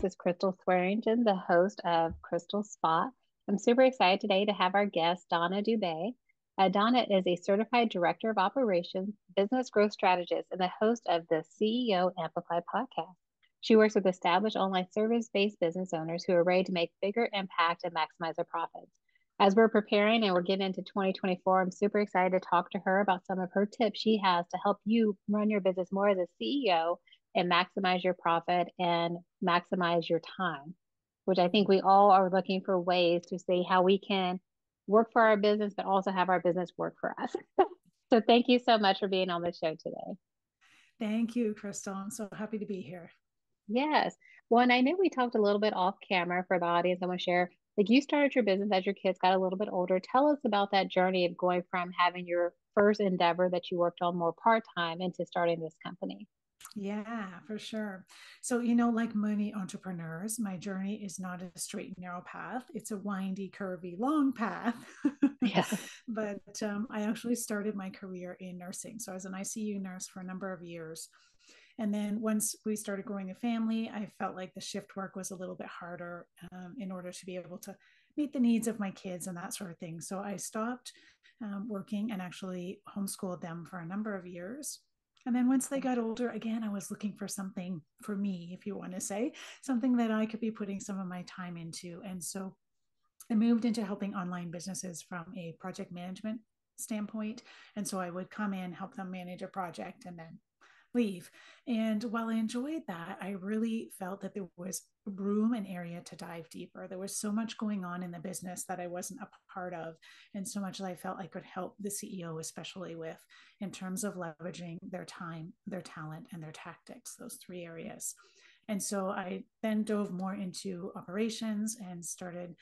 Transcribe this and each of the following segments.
This is Crystal Swearingen, the host of Crystal Spot. I'm super excited today to have our guest, Donna Dube. Donna is a certified director of operations, business growth strategist, and the host of the CEO Amplify podcast. She works with established online service-based business owners who are ready to make bigger impact and maximize their profits. As we're preparing and we're getting into 2024, I'm super excited to talk to her about some of her tips she has to help you run your business more as a CEO and maximize your profit and maximize your time, which I think we all are looking for ways to see how we can work for our business, but also have our business work for us. So thank you so much for being on the show today. Thank you, Crystal. I'm so happy to be here. Yes. Well, and I know we talked a little bit off camera for the audience. I want to share, like you started your business as your kids got a little bit older. Tell us about that journey of going from having your first endeavor that you worked on more part-time into starting this company. Yeah, for sure. So, like many entrepreneurs, my journey is not a straight and narrow path. It's a windy, curvy, long path. Yeah. But I actually started my career in nursing. So, I was an ICU nurse for a number of years. And then once we started growing a family, I felt like the shift work was a little bit harder in order to be able to meet the needs of my kids and that sort of thing. So I stopped working and actually homeschooled them for a number of years. And then once they got older, again, I was looking for something for me, if you want to say, something that I could be putting some of my time into. And so I moved into helping online businesses from a project management standpoint. And so I would come in, help them manage a project, and then leave. And while I enjoyed that, I really felt that there was room and area to dive deeper. There was so much going on in the business that I wasn't a part of, and so much that I felt I could help the CEO, especially with in terms of leveraging their time, their talent, and their tactics, those three areas. And so I then dove more into operations and started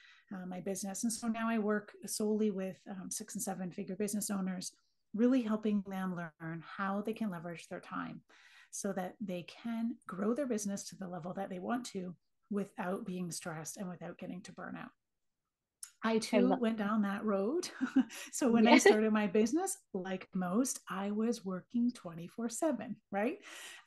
my business. And so now I work solely with 6 and 7 figure business owners, really helping them learn how they can leverage their time so that they can grow their business to the level that they want to without being stressed and without getting to burnout. I I too love, went down that road. So when I yeah. started my business, like most, I was working 24/7, right?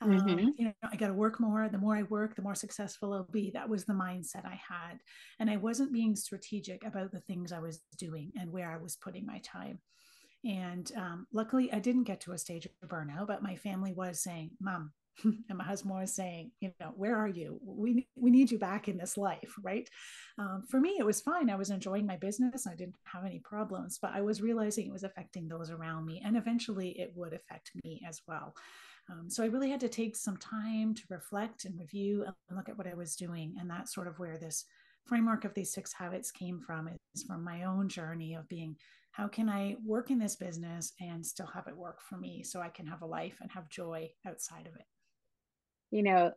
Hmm. I got to work more. The more I work, the more successful I'll be. That was the mindset I had. And I wasn't being strategic about the things I was doing and where I was putting my time. And luckily, I didn't get to a stage of burnout, but my family was saying, Mom, and my husband was saying, where are you? We need you back in this life, right? For me, it was fine. I was enjoying my business. I didn't have any problems, but I was realizing it was affecting those around me. And eventually it would affect me as well. So I really had to take some time to reflect and review and look at what I was doing. And that's sort of where this framework of these 6 habits came from, is from my own journey of being, how can I work in this business and still have it work for me so I can have a life and have joy outside of it?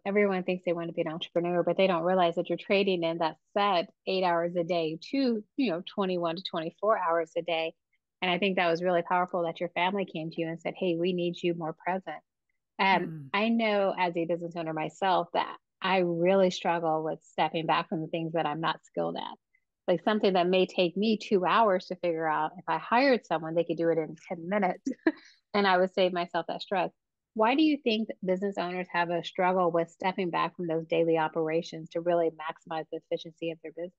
Everyone thinks they want to be an entrepreneur, but they don't realize that you're trading in that set 8 hours a day to, 21 to 24 hours a day. And I think that was really powerful that your family came to you and said, hey, we need you more present. Mm. I know as a business owner myself that I really struggle with stepping back from the things that I'm not skilled at. Like something that may take me 2 hours to figure out, if I hired someone, they could do it in 10 minutes and I would save myself that stress. Why do you think that business owners have a struggle with stepping back from those daily operations to really maximize the efficiency of their business?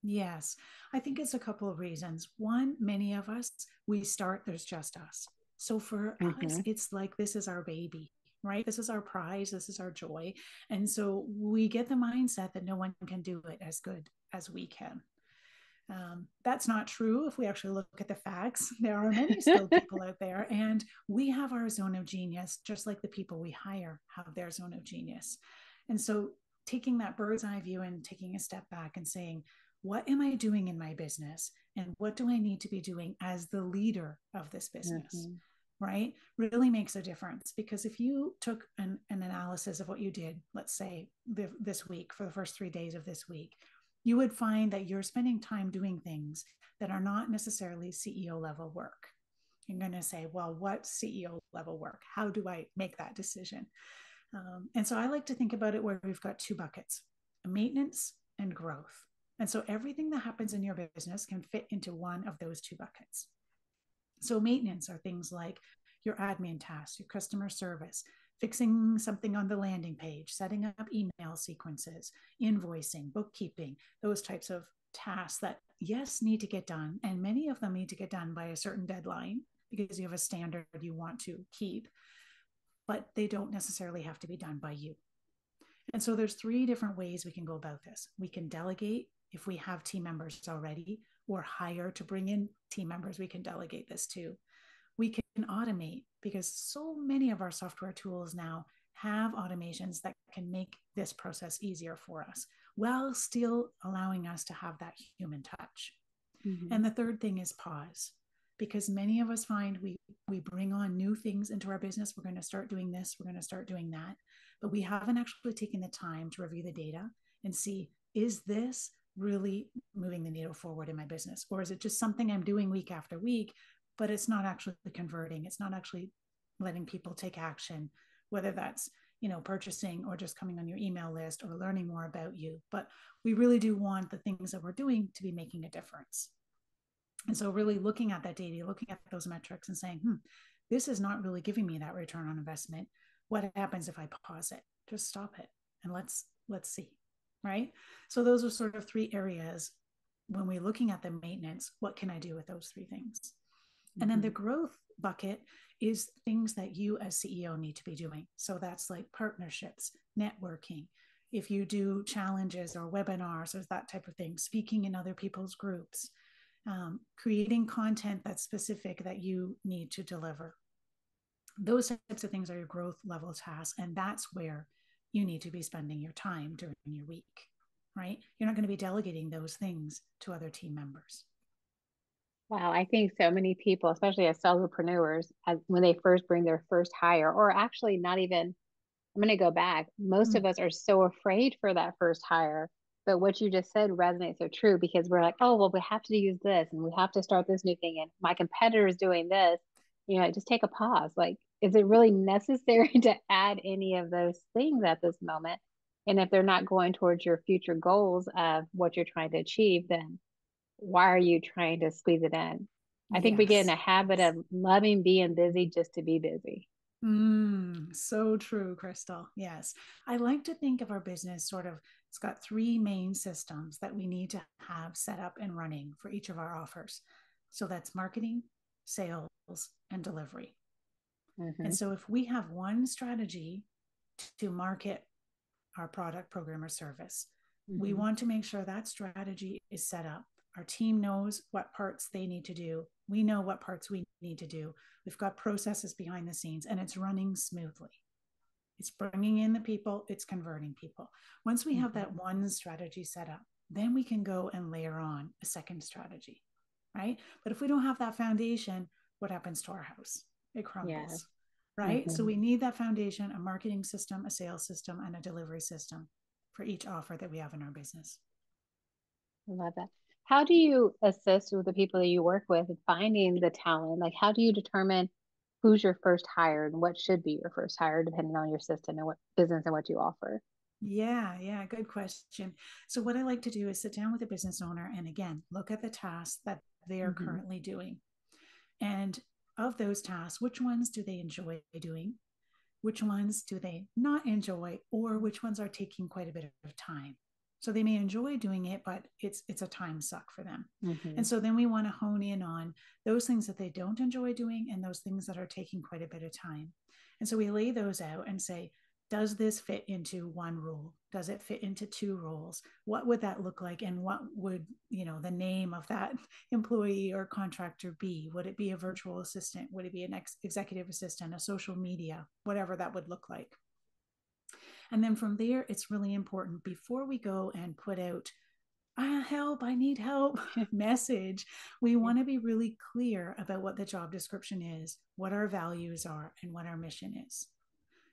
Yes, I think it's a couple of reasons. One, many of us, we start, there's just us. So for us, Hmm. it's like this is our baby, right? This is our prize, this is our joy. And so we get the mindset that no one can do it as good as we can. That's not true if we actually look at the facts. There are many skilled people out there, and we have our zone of genius, just like the people we hire have their zone of genius. And so, taking that bird's eye view and taking a step back and saying, what am I doing in my business? And what do I need to be doing as the leader of this business? Hmm. Right? Really makes a difference, because if you took an analysis of what you did, let's say this week, for the first 3 days of this week, you would find that you're spending time doing things that are not necessarily CEO level work. You're going to say, well, what CEO level work? How do I make that decision? And so I like to think about it where we've got two buckets: maintenance and growth. And so everything that happens in your business can fit into one of those two buckets. So maintenance are things like your admin tasks, your customer service, fixing something on the landing page, setting up email sequences, invoicing, bookkeeping, those types of tasks that, yes, need to get done. And many of them need to get done by a certain deadline because you have a standard you want to keep, but they don't necessarily have to be done by you. And so there's 3 different ways we can go about this. We can delegate if we have team members already, or hire to bring in team members we can delegate this to. We can automate because so many of our software tools now have automations that can make this process easier for us while still allowing us to have that human touch. Mm-hmm. And the third thing is pause, because many of us find we bring on new things into our business. We're going to start doing this, we're going to start doing that, but we haven't actually taken the time to review the data and see, is this really moving the needle forward in my business? Or is it just something I'm doing week after week, but it's not actually converting? It's not actually letting people take action, whether that's, purchasing or just coming on your email list or learning more about you. But we really do want the things that we're doing to be making a difference. And so really looking at that data, looking at those metrics and saying, this is not really giving me that return on investment. What happens if I pause it? Just stop it and let's see, right? So those are sort of 3 areas when we're looking at the maintenance. What can I do with those 3 things? Mm-hmm. And then the growth bucket is things that you as CEO need to be doing. So that's like partnerships, networking. If you do challenges or webinars or that type of thing, speaking in other people's groups, creating content that's specific that you need to deliver. Those types of things are your growth level tasks. And that's where you need to be spending your time during your week, right? You're not going to be delegating those things to other team members. Wow, I think so many people, especially as solopreneurs, when they first bring their first hire, or actually not even, I'm going to go back. Most of us are so afraid for that first hire. But what you just said resonates so true, because we're like, oh, well, we have to use this and we have to start this new thing. And my competitor is doing this. Just take a pause. Like, is it really necessary to add any of those things at this moment? And if they're not going towards your future goals of what you're trying to achieve, then why are you trying to squeeze it in? I think we get in a habit of loving being busy just to be busy. So true, Crystal. Yes. I like to think of our business sort of, it's got 3 main systems that we need to have set up and running for each of our offers. So that's marketing, sales, and delivery. Mm-hmm. And so if we have one strategy to market our product, program, or service, we want to make sure that strategy is set up. Our team knows what parts they need to do. We know what parts we need to do. We've got processes behind the scenes, and it's running smoothly. It's bringing in the people, it's converting people. Once we have that one strategy set up, then we can go and layer on a second strategy, right? But if we don't have that foundation, what happens to our house? It crumbles, right? So we need that foundation, a marketing system, a sales system, and a delivery system for each offer that we have in our business. I love that. How do you assist with the people that you work with in finding the talent? Like, how do you determine who's your first hire and what should be your first hire, depending on your system and what business and what you offer? Yeah, good question. So what I like to do is sit down with a business owner and, again, look at the tasks that they are currently doing. And of those tasks, which ones do they enjoy doing? Which ones do they not enjoy? Or which ones are taking quite a bit of time? So they may enjoy doing it, but it's a time suck for them. And so then we want to hone in on those things that they don't enjoy doing and those things that are taking quite a bit of time. And so we lay those out and say, does this fit into one role? Does it fit into 2 roles? What would that look like? And what would, the name of that employee or contractor be? Would it be a virtual assistant? Would it be an executive assistant, a social media, whatever that would look like? And then from there, it's really important before we go and put out, help, I need help message. We want to be really clear about what the job description is, what our values are, and what our mission is.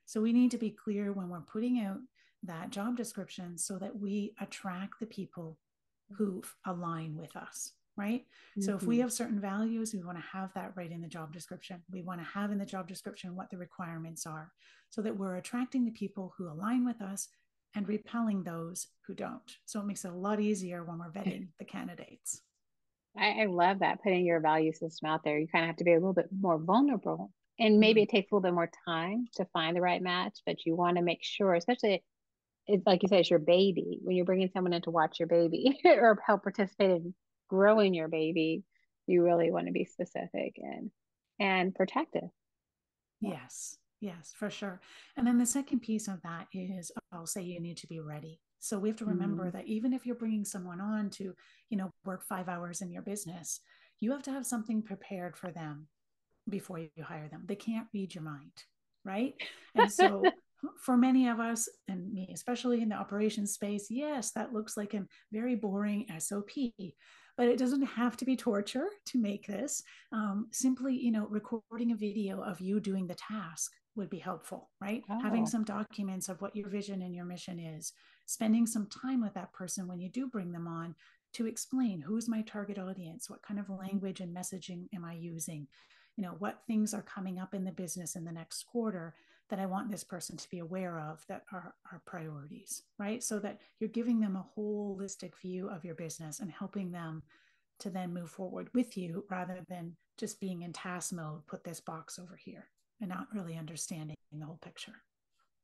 So we need to be clear when we're putting out that job description so that we attract the people who align with us, right? So if we have certain values, we want to have that right in the job description. We want to have in the job description what the requirements are so that we're attracting the people who align with us and repelling those who don't. So it makes it a lot easier when we're vetting the candidates. I love that, putting your value system out there. You kind of have to be a little bit more vulnerable And maybe Mm-hmm. it takes a little bit more time to find the right match, but you want to make sure, especially it's like you said, it's your baby. When you're bringing someone in to watch your baby or help participate in growing your baby, you really want to be specific and protective. Yeah. Yes, yes, for sure. And then the second piece of that is I'll say you need to be ready. So we have to remember Mm. that even if you're bringing someone on to, work 5 hours in your business, you have to have something prepared for them before you hire them. They can't read your mind, right? And so for many of us, and me especially in the operations space, yes, that looks like a very boring SOP, but it doesn't have to be torture to make this. Simply, recording a video of you doing the task would be helpful, right? Having Oh, some documents of what your vision and your mission is, spending some time with that person when you do bring them on to explain who's my target audience, what kind of language and messaging am I using, what things are coming up in the business in the next quarter that I want this person to be aware of that are priorities, right? So that you're giving them a holistic view of your business and helping them to then move forward with you rather than just being in task mode, put this box over here and not really understanding the whole picture.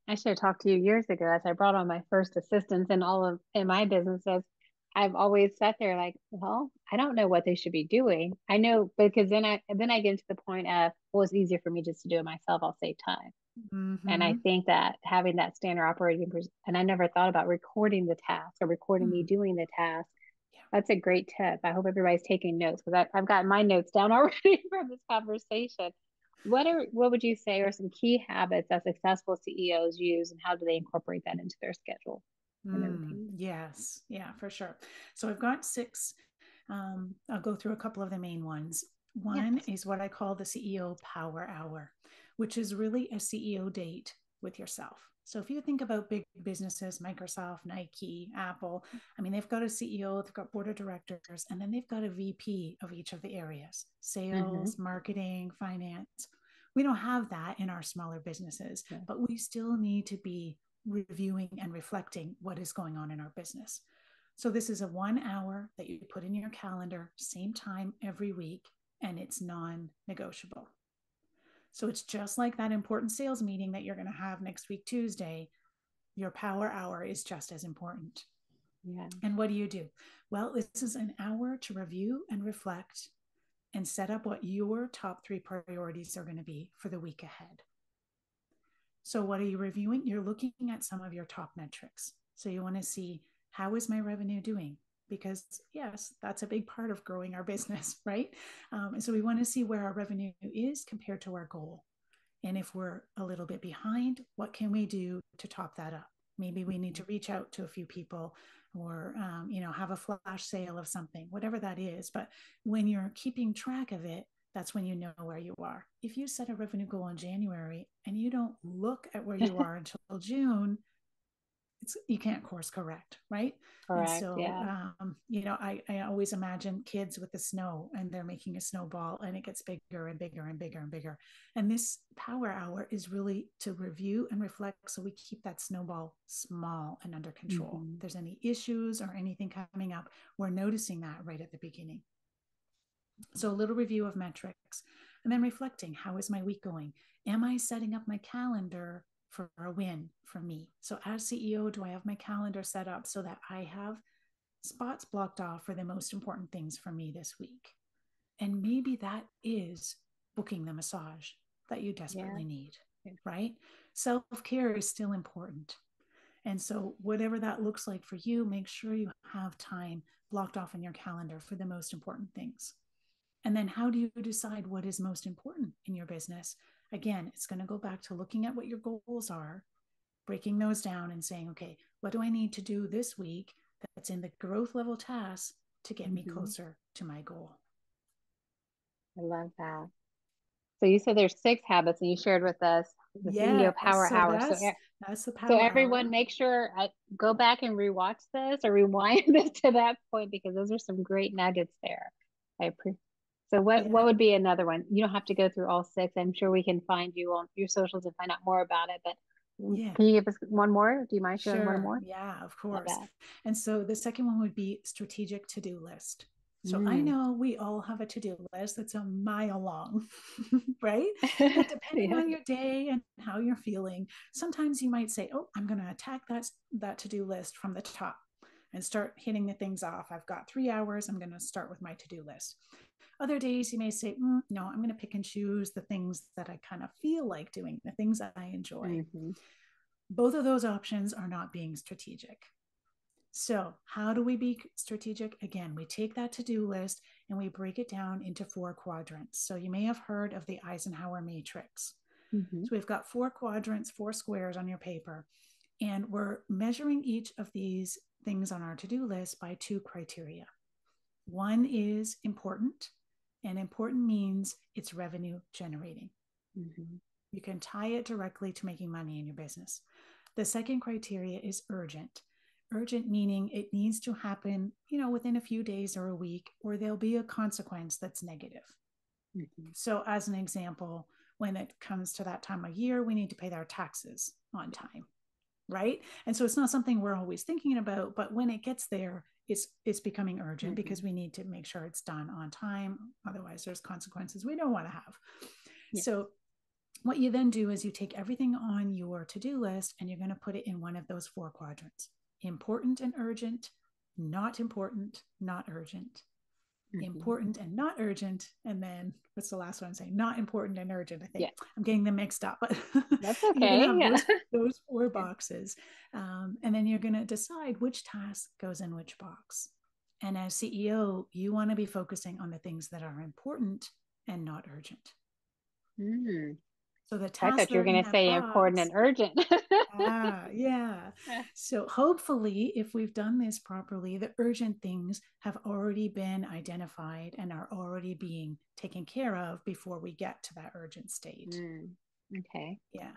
I should have talked to you years ago as I brought on my first assistants in all of in my businesses. I've always sat there like, well, I don't know what they should be doing. I know because then I get to the point of, well, it's easier for me just to do it myself. I'll save time. And I Mm-hmm. think that having that standard operating, and I never thought about recording the task or recording me Mm. doing the task. Yeah. That's a great tip. I hope everybody's taking notes because I've got my notes down already from this conversation. What would you say are some key habits that successful CEOs use and how do they incorporate that into their schedule and their routine? Yes, yeah, for sure. So I've got six. I'll go through a couple of the main ones. One Yes. is what I call the CEO Power Hour, which is really a CEO date with yourself. So if you think about big businesses, Microsoft, Nike, Apple, I mean, they've got a CEO, they've got board of directors, and then they've got a VP of each of the areas, Mm-hmm. sales, marketing, finance. We don't have that in our smaller businesses, Yeah. but we still need to be reviewing and reflecting what is going on in our business. So this is a 1 hour that you put in your calendar, same time every week, and it's non-negotiable. So it's just like that important sales meeting that you're going to have next week, Tuesday. Your power hour is just as important. Yeah. And what do? Well, this is an hour to review and reflect and set up what your top 3 priorities are going to be for the week ahead. So what are you reviewing? You're looking at some of your top metrics. So you want to see, how is my revenue doing? Because yes, that's a big part of growing our business, right? And so we want to see where our revenue is compared to our goal. And if we're a little bit behind, what can we do to top that up? Maybe we need to reach out to a few people or, have a flash sale of something, whatever that is. But when you're keeping track of it, that's when you know where you are. If you set a revenue goal in January and you don't look at where you are until June, you can't course correct, right? And Correct. so, Yeah. I always imagine kids with the snow and they're making a snowball and it gets bigger and bigger and bigger and bigger. And this power hour is really to review and reflect so we keep that snowball small and under control. Mm-hmm. If there's any issues or anything coming up, we're noticing that right at the beginning. So a little review of metrics and then reflecting, how is my week going? Am I setting up my calendar for a win for me? So as CEO, do I have my calendar set up so that I have spots blocked off for the most important things for me this week? And maybe that is booking the massage that you Yeah. desperately need, right? Self-care is still important. And so, whatever that looks like for you, make sure you have time blocked off in your calendar for the most important things. And then how do you decide what is most important in your business? Again, it's going to go back to looking at what your goals are, breaking those down and saying, okay, what do I need to do this week that's in the growth level tasks to get me Mm-hmm. closer to my goal? I love that. So you said there's 6 habits and you shared with us the CEO Yeah, Power so Hour. that's the So power everyone hour. make sure I go back and rewatch this or rewind this to that point because those are some great nuggets there. I appreciate. So what Yeah, would be another one? You don't have to go through all 6. I'm sure we can find you on your socials and find out more about it. But yeah. can you give us one more? Do you mind sharing one Sure. more? Yeah, of Love course. that. And so the second one would be strategic to-do list. So I Mm. know we all have a to-do list that's a mile long, right? But depending Yeah. on your day and how you're feeling, sometimes you might say, "Oh, I'm going to attack that to-do list from the top and start hitting the things off. I've got 3 hours. I'm going to start with my to-do list." Other days you may say, "No, I'm going to pick and choose the things that I kind of feel like doing, the things that I enjoy." Mm-hmm. Both of those options are not being strategic. So, how do we be strategic? Again, we take that to do list and we break it down into 4 quadrants. So, you may have heard of the Eisenhower matrix. Mm-hmm. So, we've got 4 quadrants, 4 squares on your paper, and we're measuring each of these things on our to do list by 2 criteria. One is important, and important means it's revenue generating. Mm-hmm. You can tie it directly to making money in your business. The second criteria is urgent. Urgent meaning it needs to happen, within a few days or a week, or there'll be a consequence that's negative. Mm-hmm. So, as an example, when it comes to that time of year, we need to pay our taxes on time, right? And so it's not something we're always thinking about, but when it gets there, it's becoming urgent Mm-hmm. because we need to make sure it's done on time. Otherwise, there's consequences we don't want to have. Yeah. So what you then do is you take everything on your to-do list and you're going to put it in one of those 4 quadrants: important and urgent, not important, not urgent, Mm-hmm. important and not urgent, and then what's the last one I'm saying? Not important and urgent. I think Yeah. I'm getting them mixed up, but That's you're going to okay. have Yeah. those four Yeah. boxes, and then you're going to decide which task goes in which box. And as CEO, you want to be focusing on the things that are important and not urgent. Mm. So the I tasks thought that you were are in going to that say important box. and urgent. Yeah. So hopefully, if we've done this properly, the urgent things have already been identified and are already being taken care of before we get to that urgent state. Mm. Okay. Yeah.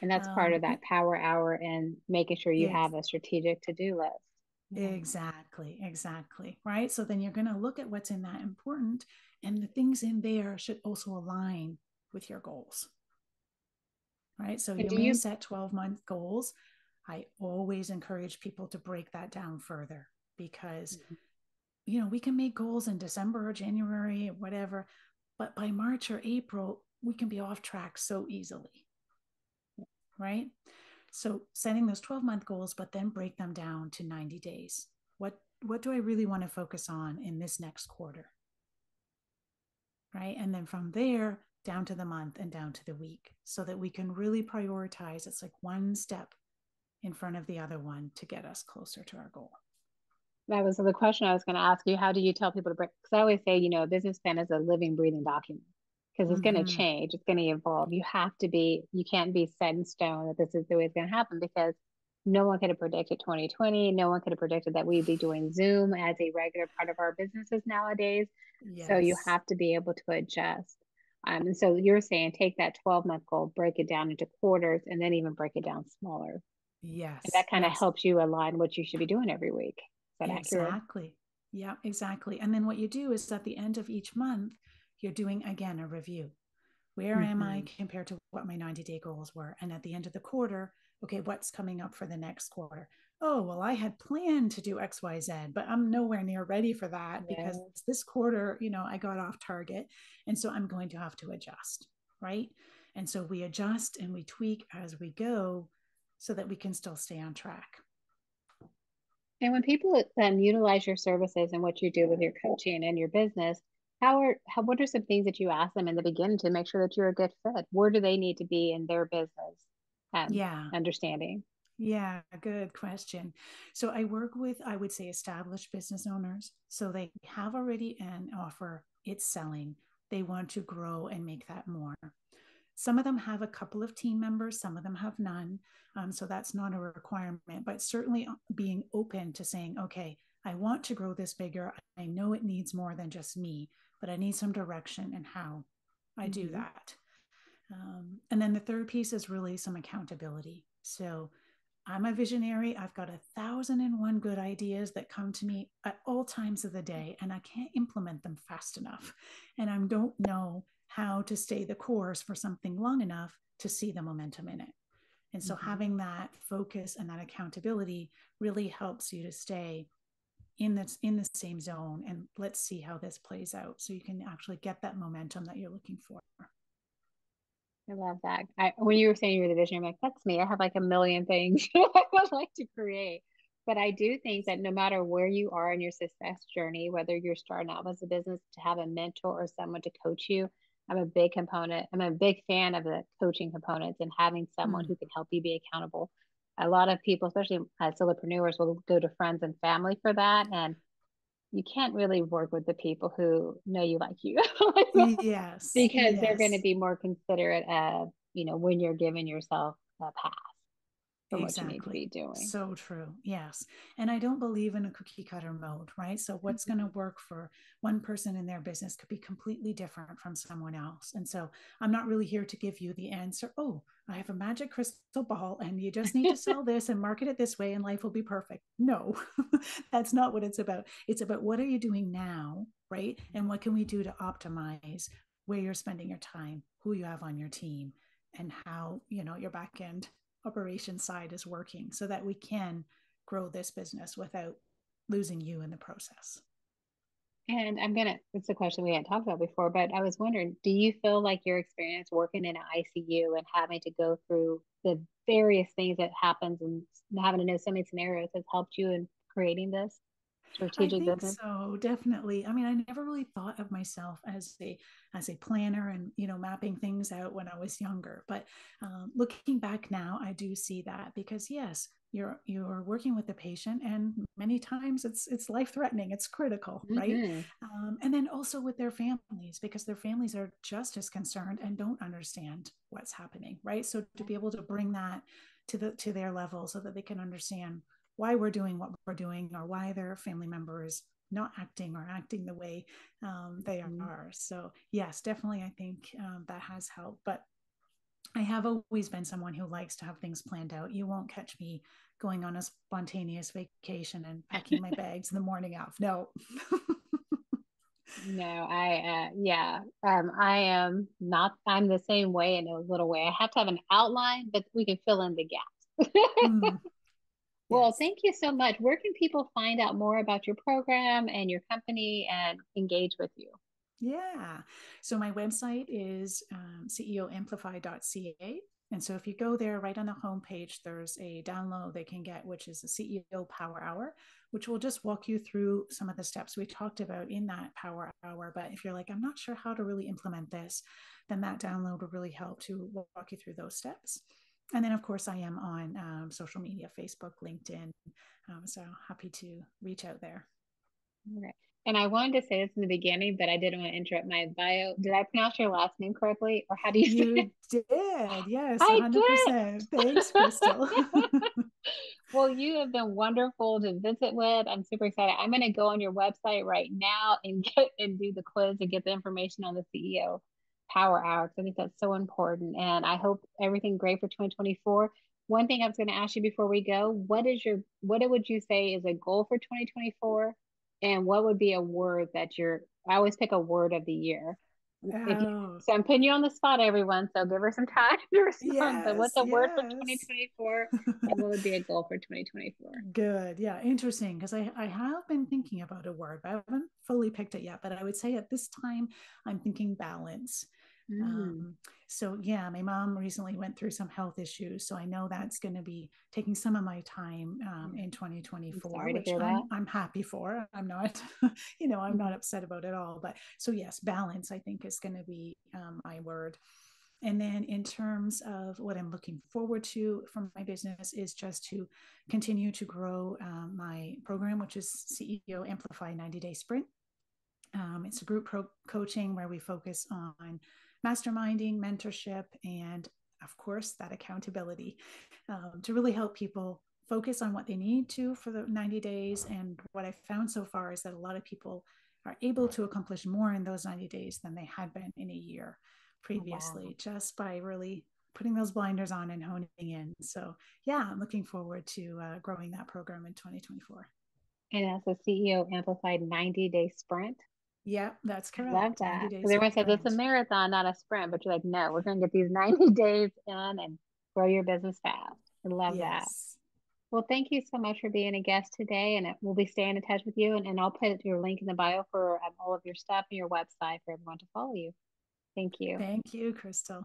And that's part of Um, that power hour and making sure you ex- have a strategic to-do list. Yeah. exactly. Right. So then you're going to look at what's in that important, and the things in there should also align with your goals. Right. So And you do may you, set 12-month goals. I always encourage people to break that down further because, we can make goals in December or January, or whatever, but by March or April, we can be off track so easily. Right. So setting those 12-month goals, but then break them down to 90 days. What do I really want to focus on in this next quarter? Right. And then from there, down to the month and down to the week so that we can really prioritize. It's like one step in front of the other one to get us closer to our goal. that was the question I was going to ask you. How do you tell people to break? Because I always say, a business plan is a living, breathing document because it's going to Mm-hmm. change. It's going to evolve. You can't be set in stone that this is the way it's going to happen because no one could have predicted 2020. No one could have predicted that we'd be doing Zoom as a regular part of our businesses nowadays. So you Yes. have to be able to adjust. And so you're saying take that 12-month goal, break it down into quarters, and then even break it down smaller. And Yes. that kind of Yes. helps you align what you should be doing every week. Is that accurate? Exactly. Yeah, exactly. And then what you do is at the end of each month, you're doing again a review. Where am I Mm-hmm. compared to what my 90-day goals were? And at the end of the quarter, okay, what's coming up for the next quarter? Oh, well, I had planned to do XYZ, but I'm nowhere near ready for that because Yeah. this quarter, I got off target. And so I'm going to have to adjust, right? And so we adjust and we tweak as we go so that we can still stay on track. And when people utilize your services and what you do with your coaching and your business, what are some things that you ask them in the beginning to make sure that you're a good fit? Where do they need to be in their business and Yeah. understanding? Yeah, good question. So I work with, I would say, established business owners. So they have already an offer, it's selling. They want to grow and make that more. Some of them have a couple of team members, some of them have none. So that's not a requirement, but certainly being open to saying, okay, I want to grow this bigger. I know it needs more than just me, but I need some direction in how I do Mm-hmm. that. And then the third piece is really some accountability. So I'm a visionary. I've got 1,001 good ideas that come to me at all times of the day, and I can't implement them fast enough. And I don't know how to stay the course for something long enough to see the momentum in it. And so Mm-hmm. having that focus and that accountability really helps you to stay in the same zone, and let's see how this plays out, so you can actually get that momentum that you're looking for. I love that. When you were saying you were the visionary, I'm like, that's me. I have like a million things I would like to create. But I do think that no matter where you are in your success journey, whether you're starting out as a business, to have a mentor or someone to coach you, I'm a big component. I'm a big fan of the coaching components and having someone who can help you be accountable. A lot of people, especially solopreneurs, will go to friends and family for that. And you can't really work with the people who know you like you Yes, because they're going to yes. be more considerate of, when you're giving yourself a pass for what you need to Exactly. be doing. So true. Yes. And I don't believe in a cookie cutter mode, right? So what's going to Mhm. work for one person in their business could be completely different from someone else. And so I'm not really here to give you the answer. Oh, I have a magic crystal ball and you just need to sell this and market it this way and life will be perfect. No, that's not what it's about. It's about what are you doing now, right? And what can we do to optimize where you're spending your time, who you have on your team, and how, your back end operation side is working so that we can grow this business without losing you in the process. And it's a question we hadn't talked about before, but I was wondering, do you feel like your experience working in an ICU and having to go through the various things that happens and having to know so many scenarios has helped you in creating this I strategic think business? so, definitely. I mean, I never really thought of myself as a planner and mapping things out when I was younger. But looking back now, I do see that because yes, you're working with the patient, and many times it's life threatening, it's critical, right? Mm-hmm. And then also with their families, because their families are just as concerned and don't understand what's happening, right? So to be able to bring that to their level so that they can understand why we're doing what we're doing, or why their family member is not acting or acting the way they Mm-hmm. are. So yes, definitely, I think that has helped. But I have always been someone who likes to have things planned out. You won't catch me going on a spontaneous vacation and packing my bags the morning of. No. No, yeah, I am not, I'm the same way in a little way. I have to have an outline, but we can fill in the gaps. Mm, Well, yes. thank you so much. Where can people find out more about your program and your company and engage with you? Yeah. So my website is ceoamplify.ca. And so if you go there, right on the homepage, there's a download they can get, which is a CEO Power Hour, which will just walk you through some of the steps we talked about in that Power Hour. But if you're like, I'm not sure how to really implement this, then that download will really help to walk you through those steps. And then, of course, I am on social media, Facebook, LinkedIn. So happy to reach out there. All right. And I wanted to say this in the beginning, but I didn't want to interrupt my bio. Did I pronounce your last name correctly, or how do you say it? You did. Yes, I did. 100%. Thanks, Crystal. Well, you have been wonderful to visit with. I'm super excited. I'm going to go on your website right now and get and do the quiz and get the information on the CEO Power Hour because I think that's so important. And I hope everything great for 2024. One thing I was going to ask you before we go, what would you say is a goal for 2024? And what would be a word I always pick a word of the year. If you, Oh, so I'm putting you on the spot, everyone. So give her some time to respond. But what's yes, a word for yes. 2024? And what would be a goal for 2024? Good. Yeah, interesting. Because I have been thinking about a word, but I haven't fully picked it yet. But I would say at this time, I'm thinking balance. Mm, Um, so yeah, my mom recently went through some health issues, so I know that's going to be taking some of my time in I'm 2024, sorry to which hear that. I'm happy for. I'm not, I'm not Mhm. upset about it all. But so yes, balance I think is going to be my word. And then in terms of what I'm looking forward to from my business is just to continue to grow my program, which is CEO Amplify 90-Day Sprint. It's a group coaching where we focus on masterminding, mentorship, and of course, that accountability to really help people focus on what they need to for the 90 days. And what I've found so far is that a lot of people are able to accomplish more in those 90 days than they had been in a year Oh, wow. previously, just by really putting those blinders on and honing in. So, yeah, I'm looking forward to growing that program in 2024. And that's a CEO Amplified 90-day sprint. Yeah, that's I love correct. 90 that. day Because everyone says it's a sprint. marathon, not a sprint, but you're like, no, we're going to get these 90 days in and grow your business fast. I love that. Yes. Well, thank you so much for being a guest today, and we'll be staying in touch with you. And I'll put your link in the bio for all of your stuff and your website for everyone to follow you. Thank you. Thank you, Crystal.